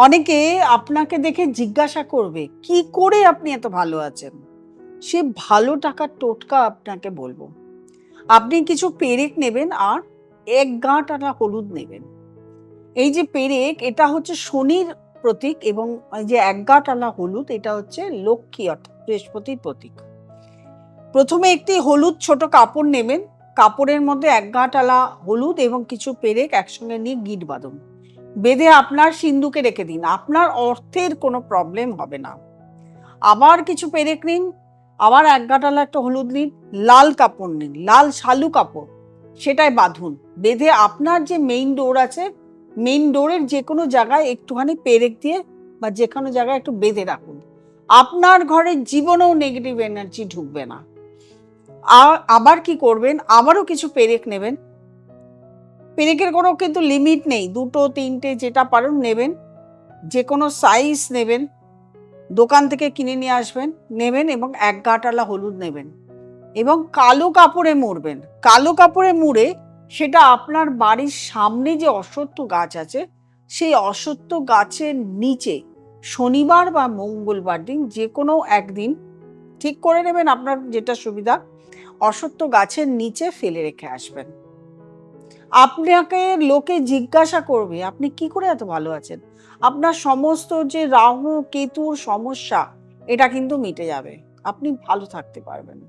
অনেকে আপনাকে দেখে জিজ্ঞাসা করবে, "কি করে আপনি এত ভালো আছেন?" সে ভালো টাকার টোটকা আপনাকে বলবো। আপনি কিছু পেরেক নেবেন আর ১ গাঁট আটা হলুদ নেবেন। এই যে পেরেক এটা হচ্ছে শনির প্রতীক এবং এই যে ১ গাঁট আলা হলুদ এটা হচ্ছে লক্ষ্মী অর্থাৎ বৃহস্পতির প্রতীক। প্রথমে একটি হলুদ ছোট কাপড় নেবেন। কাপড়ের মধ্যে ১ গাঁট আলা হলুদ এবং কিছু পেরেক একসঙ্গে নিয়ে গিঁট বাঁধুন। বেঁধে আপনার সিন্ধুকে রেখে দিন। আপনার অর্থের কোনো প্রবলেম হবে না। আবার কিছু পেরেক নিন, আবার ১ গাঁট আলা একটা হলুদ নিন, লাল কাপড় নিন, লাল শালু কাপড়, সেটায় বাঁধুন। বেঁধে আপনার যে মেইন ডোর আছে, মেইন ডোরের যেকোনো জায়গায় একটুখানি পেরেক দিয়ে বা যেকোনো জায়গায় একটু বেঁধে রাখুন। আপনার ঘরে জীবনেও নেগেটিভ এনার্জি ঢুকবে না। আবার কি করবেন, আবারও কিছু পেরেক নেবেন। পেরেকের কোনো কিন্তু লিমিট নেই, ২টো ৩টে যেটা পারেন নেবেন, যে কোনো সাইজ নেবেন, দোকান থেকে কিনে নিয়ে আসবেন, নেবেন এবং ১ গাঁট আলা হলুদ নেবেন এবং কালো কাপড়ে মুড়বেন। কালো কাপড়ে মুড়ে সেটা আপনার বাড়ির সামনে যে অশ্বত্থ গাছ আছে সেই অশ্বত্থ গাছের নিচে শনিবার বা মঙ্গলবার দিন যে কোনো একদিন ঠিক করে নেবেন, আপনার যেটা সুবিধা, অশ্বত্থ গাছের নিচে ফেলে রেখে আসবেন। আপনাকে লোকে জিজ্ঞাসা করবে, আপনি কি করে এত ভালো আছেন? আপনার সমস্ত যে রাহু কেতুর সমস্যা এটা কিন্তু মিটে যাবে। আপনি ভালো থাকতে পারবেন।